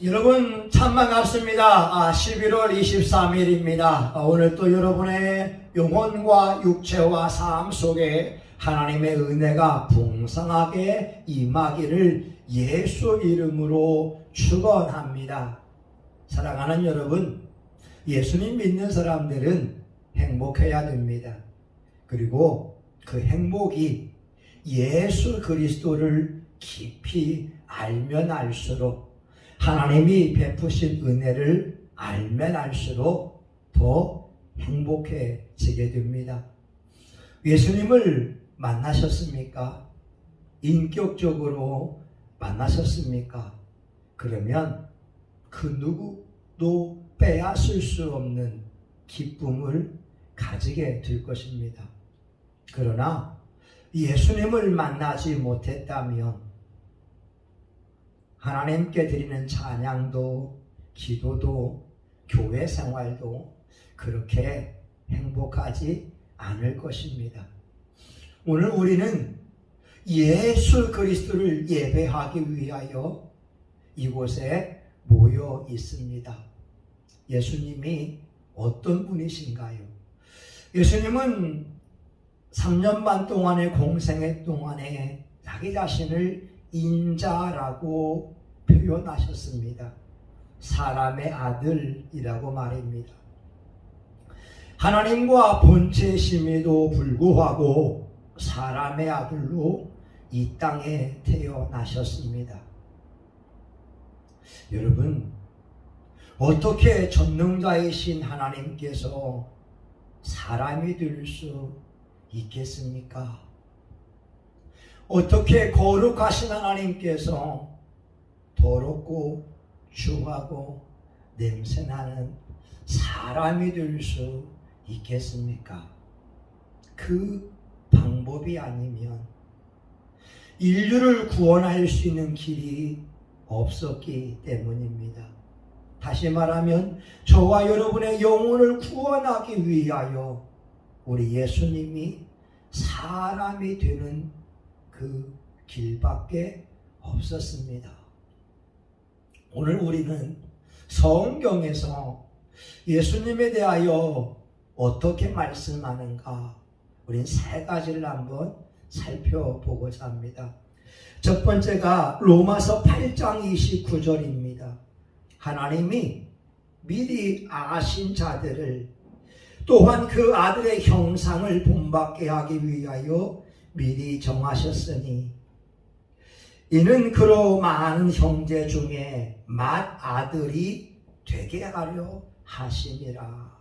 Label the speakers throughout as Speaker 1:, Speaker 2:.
Speaker 1: 여러분 참 반갑습니다. 11월 23일입니다. 오늘 또 여러분의 영혼과 육체와 삶 속에 하나님의 은혜가 풍성하게 임하기를 예수 이름으로 축원합니다. 사랑하는 여러분, 예수님 믿는 사람들은 행복해야 됩니다. 그리고 그 행복이 예수 그리스도를 깊이 알면 알수록, 하나님이 베푸신 은혜를 알면 알수록 더 행복해지게 됩니다. 예수님을 만나셨습니까? 인격적으로 만나셨습니까? 그러면 그 누구도 빼앗을 수 없는 기쁨을 가지게 될 것입니다. 그러나 예수님을 만나지 못했다면 하나님께 드리는 찬양도, 기도도, 교회 생활도 그렇게 행복하지 않을 것입니다. 오늘 우리는 예수 그리스도를 예배하기 위하여 이곳에 모여 있습니다. 예수님이 어떤 분이신가요? 예수님은 3년 반 동안의 공생애 동안에 자기 자신을 인자라고 표현하셨습니다. 사람의 아들이라고 말입니다. 하나님과 본체심에도 불구하고 사람의 아들로 이 땅에 태어나셨습니다. 여러분, 어떻게 전능자이신 하나님께서 사람이 될 수 있겠습니까? 어떻게 거룩하신 하나님께서 더럽고 추하고 냄새나는 사람이 될 수 있겠습니까? 그 방법이 아니면 인류를 구원할 수 있는 길이 없었기 때문입니다. 다시 말하면 저와 여러분의 영혼을 구원하기 위하여 우리 예수님이 사람이 되는 그 길밖에 없었습니다. 오늘 우리는 성경에서 예수님에 대하여 어떻게 말씀하는가, 우린 세 가지를 한번 살펴보고자 합니다. 첫 번째가 로마서 8장 29절입니다. 하나님이 미리 아신 자들을 또한 그 아들의 형상을 본받게 하기 위하여 미리 정하셨으니 이는 그로 많은 형제 중에 맏 아들이 되게 하려 하심이라.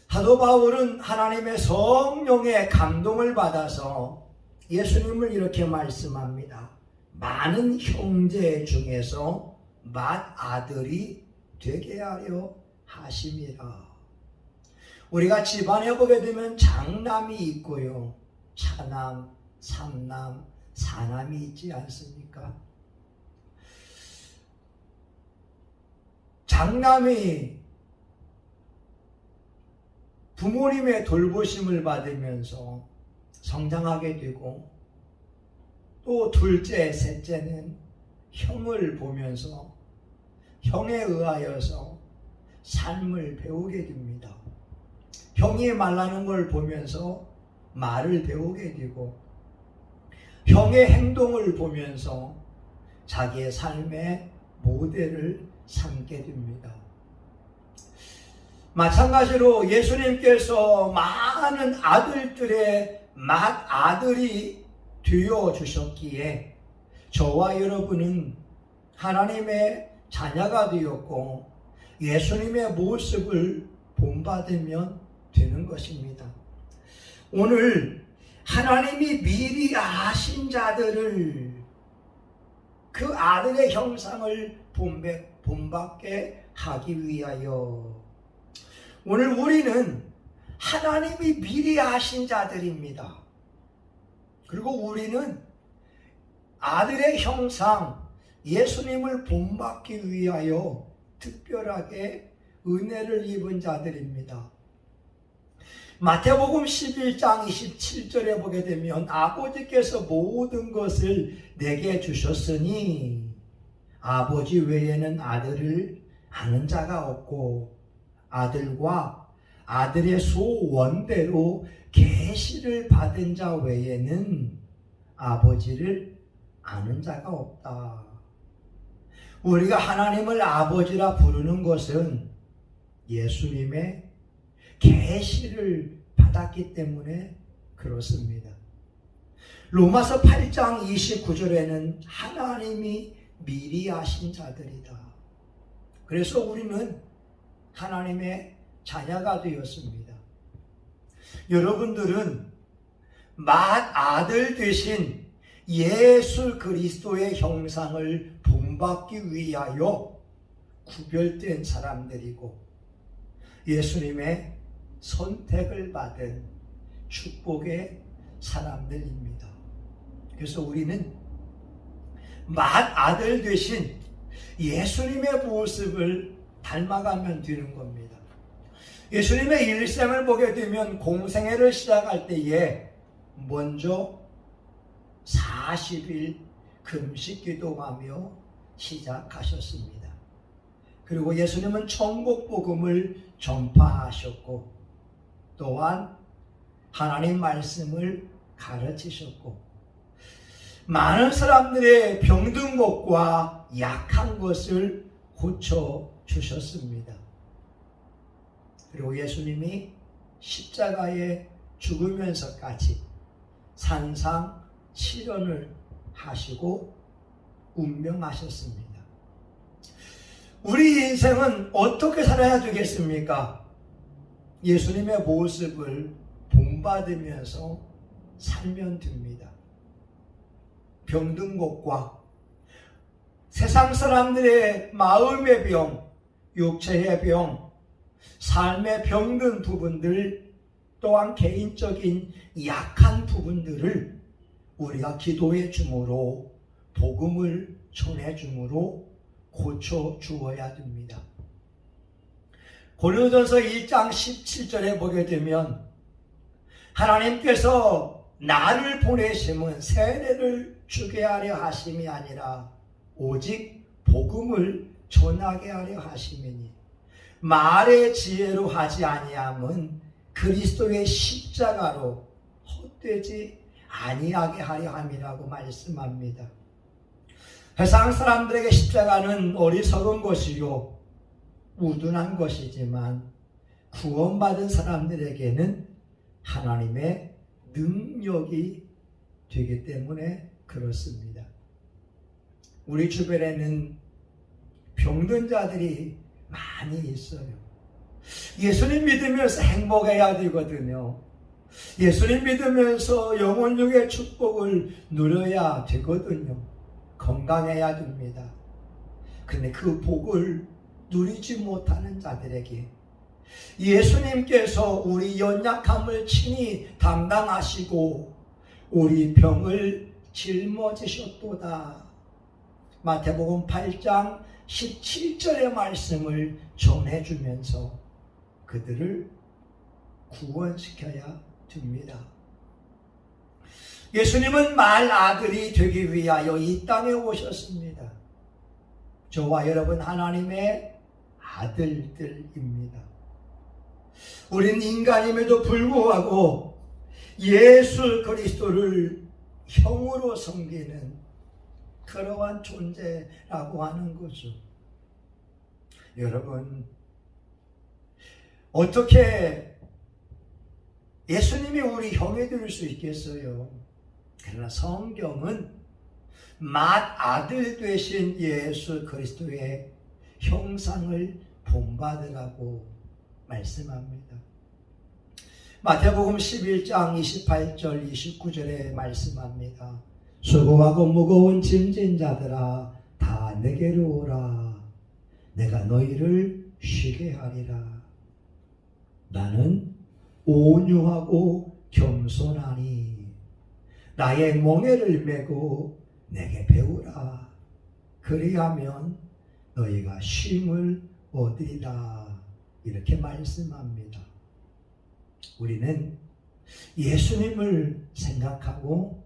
Speaker 1: 사도 바울은 하나님의 성령의 감동을 받아서 예수님을 이렇게 말씀합니다. 많은 형제 중에서 맏 아들이 되게 하려 하심이라. 우리가 집안에 보게 되면 장남이 있고요, 차남, 삼남, 사남이 있지 않습니까? 장남이 부모님의 돌보심을 받으면서 성장하게 되고, 또 둘째, 셋째는 형을 보면서 형에 의하여서 삶을 배우게 됩니다. 형이 말하는 걸 보면서 말을 배우게 되고, 형의 행동을 보면서 자기의 삶의 모델을 삼게 됩니다. 마찬가지로 예수님께서 많은 아들들의 맏 아들이 되어 주셨기에 저와 여러분은 하나님의 자녀가 되었고 예수님의 모습을 본받으면 되는 것입니다. 오늘 하나님이 미리 아신 자들을 그 아들의 형상을 본받게 하기 위하여, 오늘 우리는 하나님이 미리 아신 자들입니다. 그리고 우리는 아들의 형상 예수님을 본받기 위하여 특별하게 은혜를 입은 자들입니다. 마태복음 11장 27절에 보게 되면 아버지께서 모든 것을 내게 주셨으니 아버지 외에는 아들을 아는 자가 없고 아들과 아들의 소원대로 계시를 받은 자 외에는 아버지를 아는 자가 없다. 우리가 하나님을 아버지라 부르는 것은 예수님의 계시를 받았기 때문에 그렇습니다. 로마서 8장 29절에는 하나님이 미리 아신 자들이다. 그래서 우리는 하나님의 자녀가 되었습니다. 여러분들은 맏아들 되신 예수 그리스도의 형상을 본받기 위하여 구별된 사람들이고 예수님의 선택을 받은 축복의 사람들입니다. 그래서 우리는 맏아들 되신 예수님의 모습을 닮아가면 되는 겁니다. 예수님의 일생을 보게 되면 공생애를 시작할 때에 먼저 40일 금식 기도하며 시작하셨습니다. 그리고 예수님은 천국 복음을 전파하셨고 또한 하나님 말씀을 가르치셨고 많은 사람들의 병든 것과 약한 것을 고쳐주셨습니다. 그리고 예수님이 십자가에 죽으면서까지 산상실현을 하시고 운명하셨습니다. 우리 인생은 어떻게 살아야 되겠습니까? 예수님의 모습을 본받으면서 살면 됩니다. 병든 것과 세상 사람들의 마음의 병, 육체의 병, 삶의 병든 부분들 또한 개인적인 약한 부분들을 우리가 기도해 줌으로 복음을 전해 줌으로 고쳐 주어야 됩니다. 고린도전서 1장 17절에 보게 되면 하나님께서 나를 보내심은 세례를 주게 하려 하심이 아니라 오직 복음을 전하게 하려 하심이니 말의 지혜로 하지 아니함은 그리스도의 십자가로 헛되지 아니하게 하려 함이라고 말씀합니다. 세상 사람들에게 십자가는 어리석은 것이요 우둔한 것이지만 구원받은 사람들에게는 하나님의 능력이 되기 때문에 그렇습니다. 우리 주변에는 병든 자들이 많이 있어요. 예수님 믿으면서 행복해야 되거든요. 예수님 믿으면서 영원육의 축복을 누려야 되거든요. 건강해야 됩니다. 근데 그 복을 누리지 못하는 자들에게 예수님께서 우리 연약함을 친히 담당하시고 우리 병을 짊어지셨도다. 마태복음 8장 17절의 말씀을 전해주면서 그들을 구원시켜야 됩니다. 예수님은 맏아들이 되기 위하여 이 땅에 오셨습니다. 저와 여러분 하나님의 아들들입니다. 우린 인간임에도 불구하고 예수 그리스도를 형으로 섬기는 그러한 존재라고 하는 거죠. 여러분, 어떻게 예수님이 우리 형이 될 수 있겠어요? 그러나 성경은 맏아들 되신 예수 그리스도의 형상을 본받으라고 말씀합니다. 마태복음 11장 28절 29절에 말씀합니다. 수고하고 무거운 짐진 자들아 다 내게로 오라. 내가 너희를 쉬게 하리라. 나는 온유하고 겸손하니 나의 멍에를 메고 내게 배우라. 그리하면 너희가 쉼을 얻으리라. 이렇게 말씀합니다. 우리는 예수님을 생각하고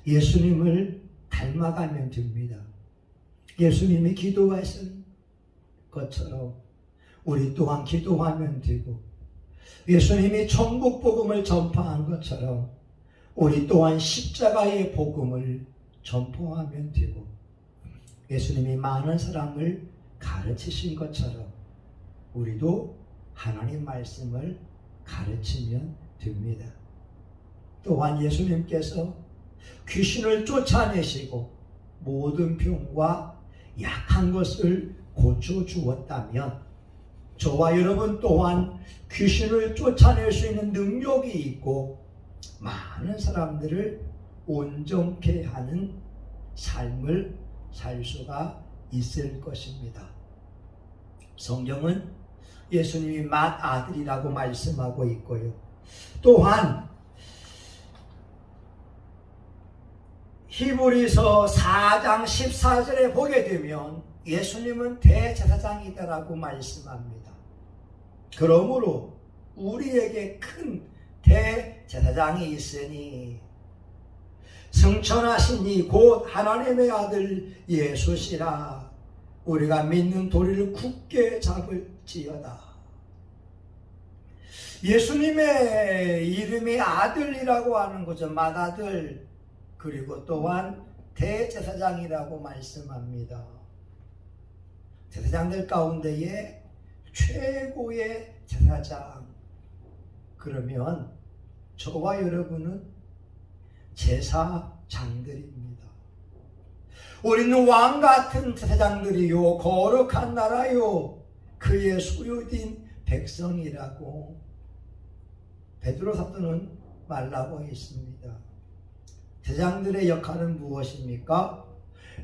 Speaker 1: 예수님을 닮아가면 됩니다. 예수님이 기도하신 것처럼 우리 또한 기도하면 되고, 예수님이 천국 복음을 전파한 것처럼 우리 또한 십자가의 복음을 전파하면 되고, 예수님이 많은 사람을 가르치신 것처럼 우리도 하나님 말씀을 가르치면 됩니다. 또한 예수님께서 귀신을 쫓아내시고 모든 병과 약한 것을 고쳐주었다면, 저와 여러분 또한 귀신을 쫓아낼 수 있는 능력이 있고 많은 사람들을 온전케 하는 삶을 살 수가 있을 것입니다. 성경은 예수님이 맏아들이라고 말씀하고 있고요. 또한 히브리서 4장 14절에 보게 되면 예수님은 대제사장이다라고 말씀합니다. 그러므로 우리에게 큰 대제사장이 있으니 승천하신 이 곧 하나님의 아들 예수시라. 우리가 믿는 도리를 굳게 잡을지어다. 예수님의 이름이 아들이라고 하는 거죠. 맏아들. 그리고 또한 대제사장이라고 말씀합니다. 제사장들 가운데에 최고의 제사장. 그러면 저와 여러분은 제사장들입니다. 우리는 왕같은 제사장들이요, 거룩한 나라요, 그의 소유된 백성이라고 베드로 사도는 말하고 있습니다. 제사장들의 역할은 무엇입니까?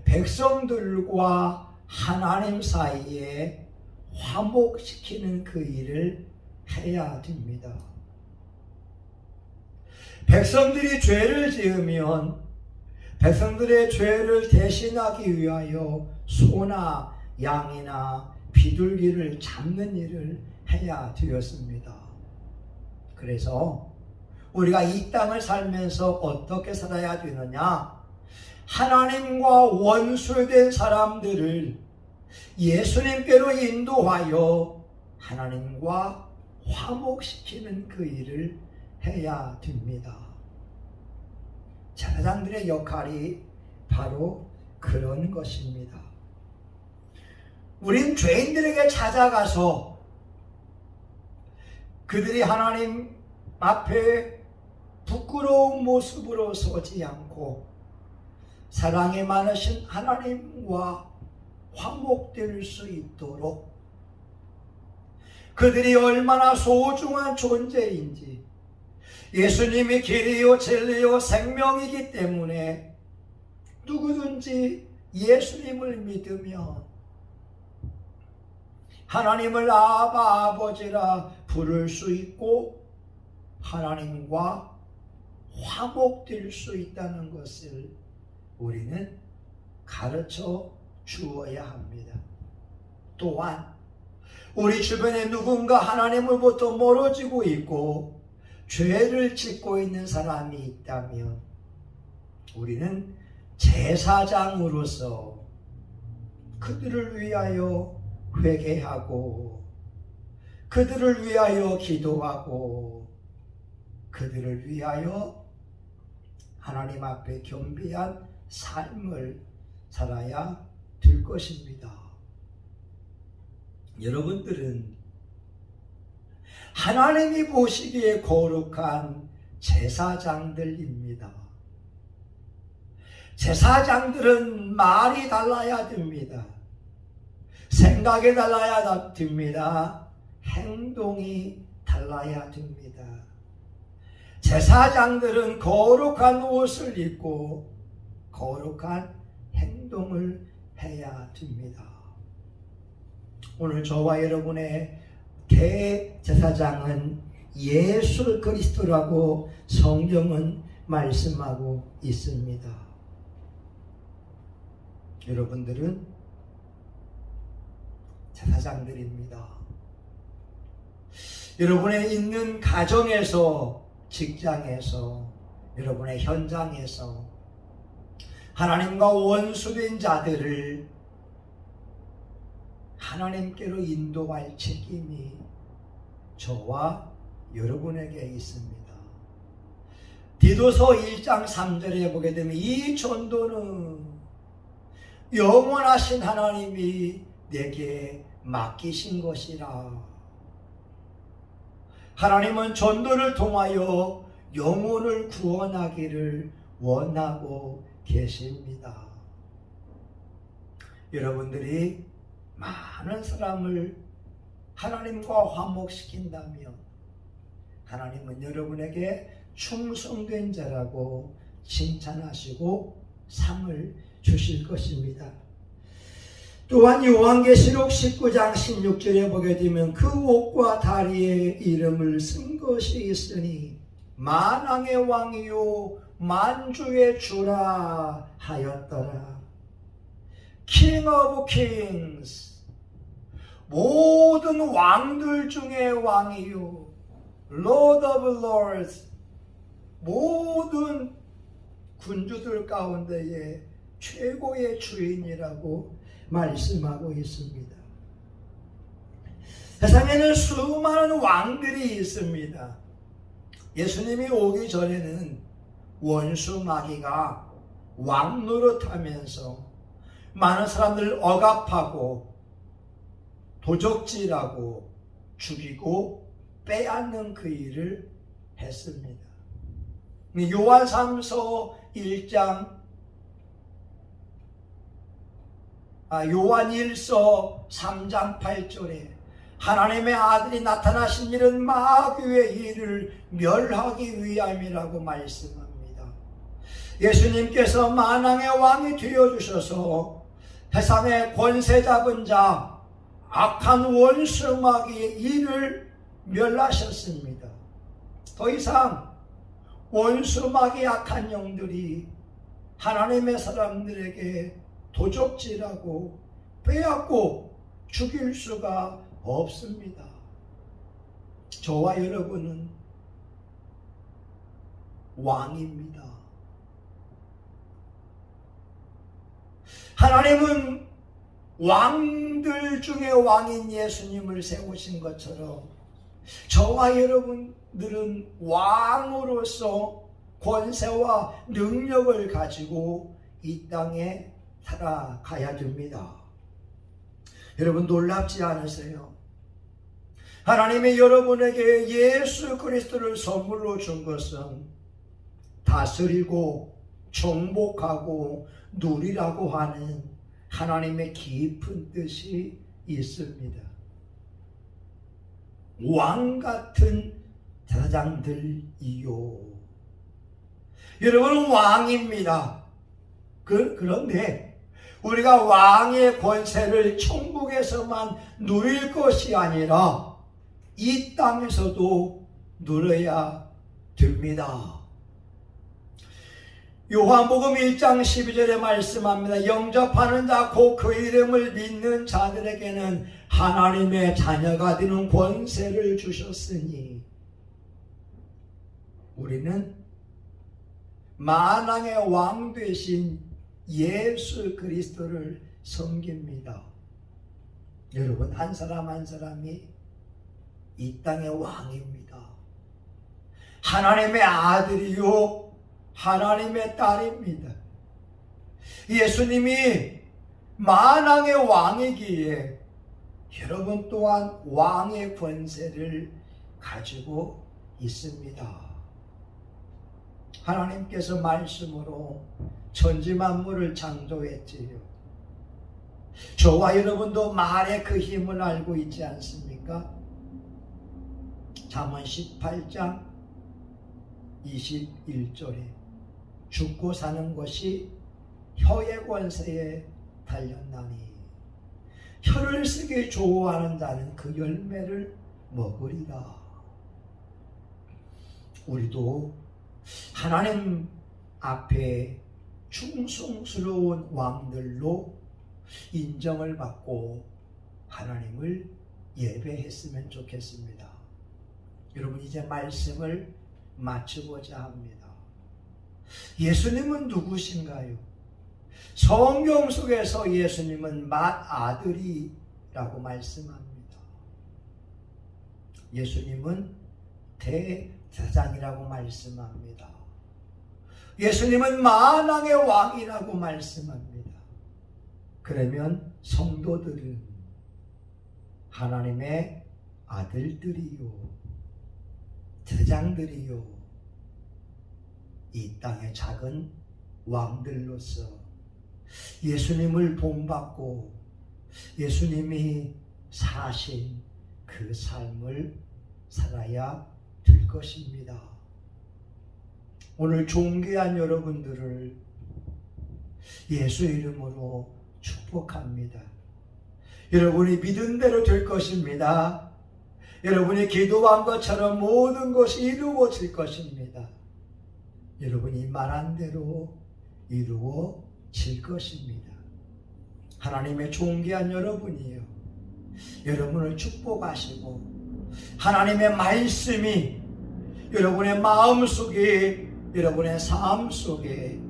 Speaker 1: 백성들과 하나님 사이에 화목시키는 그 일을 해야 됩니다. 백성들이 죄를 지으면 백성들의 죄를 대신하기 위하여 소나 양이나 비둘기를 잡는 일을 해야 되었습니다. 그래서 우리가 이 땅을 살면서 어떻게 살아야 되느냐? 하나님과 원수된 사람들을 예수님께로 인도하여 하나님과 화목시키는 그 일을 해야 됩니다. 제사장들의 역할이 바로 그런 것입니다. 우린 죄인들에게 찾아가서 그들이 하나님 앞에 부끄러운 모습으로 서지 않고 사랑이 많으신 하나님과 화목될 수 있도록 그들이 얼마나 소중한 존재인지, 예수님이 길이요 진리요 생명이기 때문에 누구든지 예수님을 믿으면 하나님을 아바 아버지라 부를 수 있고 하나님과 화목될 수 있다는 것을 우리는 가르쳐 주어야 합니다. 또한 우리 주변에 누군가 하나님으로부터 멀어지고 있고 죄를 짓고 있는 사람이 있다면 우리는 제사장으로서 그들을 위하여 회개하고 그들을 위하여 기도하고 그들을 위하여 하나님 앞에 겸비한 삶을 살아야 될 것입니다. 여러분들은 하나님이 보시기에 거룩한 제사장들입니다. 제사장들은 말이 달라야 됩니다. 생각이 달라야 됩니다. 행동이 달라야 됩니다. 제사장들은 거룩한 옷을 입고 거룩한 행동을 해야 됩니다. 오늘 저와 여러분의 대제사장은 예수 그리스도라고 성경은 말씀하고 있습니다. 여러분들은 제사장들입니다. 여러분의 있는 가정에서, 직장에서, 여러분의 현장에서 하나님과 원수된 자들을 하나님께로 인도할 책임이 저와 여러분에게 있습니다. 디도서 1장 3절에 보게 되면 이 전도는 영원하신 하나님이 내게 맡기신 것이라. 하나님은 전도를 통하여 영혼을 구원하기를 원하고 계십니다. 여러분들이 많은 사람을 하나님과 화목시킨다면 하나님은 여러분에게 충성된 자라고 칭찬하시고 상을 주실 것입니다. 또한 요한계시록 19장 16절에 보게 되면 그 옷과 다리에 이름을 쓴 것이 있으니 만왕의 왕이요 만주의 주라 하였더라. King of Kings, 모든 왕들 중에 왕이요 Lord of Lords, 모든 군주들 가운데에 최고의 주인이라고 말씀하고 있습니다. 세상에는 수많은 왕들이 있습니다. 예수님이 오기 전에는 원수 마귀가 왕 노릇하면서 많은 사람들을 억압하고 도적질하고 죽이고 빼앗는 그 일을 했습니다. 요한일서 3장 8절에 하나님의 아들이 나타나신 일은 마귀의 일을 멸하기 위함이라고 말씀합니다. 예수님께서 만왕의 왕이 되어주셔서 세상의 권세 잡은 자, 악한 원수 마귀의 일을 멸하셨습니다. 더 이상 원수 마귀 악한 영들이 하나님의 사람들에게 도적질하고 빼앗고 죽일 수가 없습니다. 저와 여러분은 왕입니다. 하나님은 왕들 중에 왕인 예수님을 세우신 것처럼 저와 여러분들은 왕으로서 권세와 능력을 가지고 이 땅에 살아가야 됩니다. 여러분 놀랍지 않으세요? 하나님이 여러분에게 예수 그리스도를 선물로 준 것은 다스리고 정복하고 누리라고 하는 하나님의 깊은 뜻이 있습니다. 왕 같은 사장들이요. 여러분은 왕입니다. 그런데 우리가 왕의 권세를 천국에서만 누릴 것이 아니라 이 땅에서도 누려야 됩니다. 요한복음 1장 12절에 말씀합니다. 영접하는 자 곧 그 이름을 믿는 자들에게는 하나님의 자녀가 되는 권세를 주셨으니 우리는 만왕의 왕 되신 예수 그리스도를 섬깁니다. 여러분 한 사람 한 사람이 이 땅의 왕입니다. 하나님의 아들이요 하나님의 딸입니다. 예수님이 만왕의 왕이기에 여러분 또한 왕의 권세를 가지고 있습니다. 하나님께서 말씀으로 천지만물을 창조했지요. 저와 여러분도 말의 그 힘을 알고 있지 않습니까? 잠언 18장 21절에 죽고 사는 것이 혀의 권세에 달렸나니 혀를 쓰기 좋아하는 자는 그 열매를 먹으리라. 우리도 하나님 앞에 충성스러운 왕들로 인정을 받고 하나님을 예배했으면 좋겠습니다. 여러분 이제 말씀을 마치고자 합니다. 예수님은 누구신가요? 성경 속에서 예수님은 맏아들이라고 라고 말씀합니다. 예수님은 대제사장이라고 말씀합니다. 예수님은 만왕의 왕이라고 말씀합니다. 그러면 성도들은 하나님의 아들들이요, 제사장들이요, 이 땅의 작은 왕들로서 예수님을 본받고 예수님이 사신 그 삶을 살아야 될 것입니다. 오늘 존귀한 여러분들을 예수 이름으로 축복합니다. 여러분이 믿은 대로 될 것입니다. 여러분이 기도한 것처럼 모든 것이 이루어질 것입니다. 여러분이 말한 대로 이루어질 것입니다. 하나님의 존귀한 여러분이요, 여러분을 축복하시고 하나님의 말씀이 여러분의 마음속에, 여러분의 삶 속에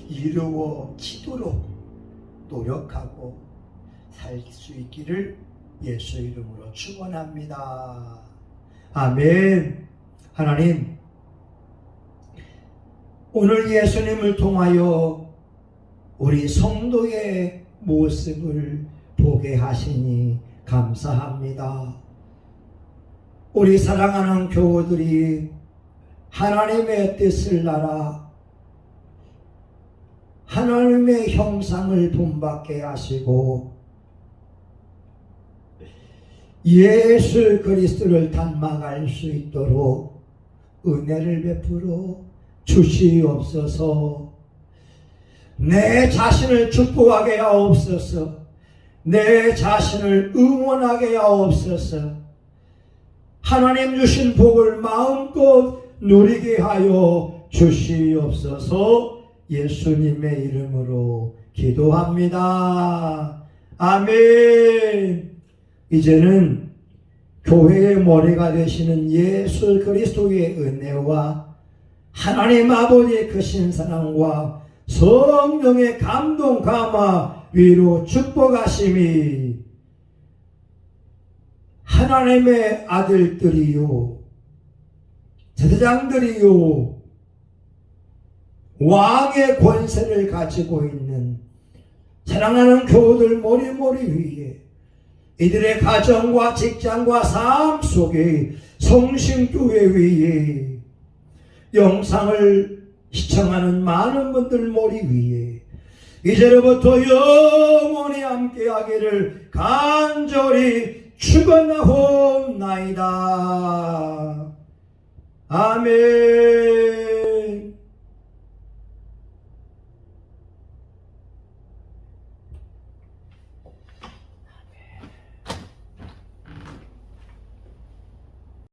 Speaker 1: 이루어지도록 노력하고 살 수 있기를 예수 이름으로 축원합니다. 아멘. 하나님, 오늘 예수님을 통하여 우리 성도의 모습을 보게 하시니 감사합니다. 우리 사랑하는 교우들이 하나님의 뜻을 알아 하나님의 형상을 본받게 하시고 예수 그리스도를 닮아갈 수 있도록 은혜를 베풀어 주시옵소서. 내 자신을 축복하게 하옵소서. 내 자신을 응원하게 하옵소서. 하나님 주신 복을 마음껏 누리게 하여 주시옵소서. 예수님의 이름으로 기도합니다. 아멘. 이제는 교회의 머리가 되시는 예수 그리스도의 은혜와 하나님 아버지의 크신 사랑과 성령의 감동 감화 위로 축복하심이 하나님의 아들들이요, 제사장들이요, 왕의 권세를 가지고 있는 사랑하는 교우들 머리 위에 이들의 가정과 직장과 삶 속에 성심교회 위에 영상을 시청하는 많은 분들 머리 위에 이제로부터 영원히 함께하기를 간절히 축원하옵나이다. 아멘.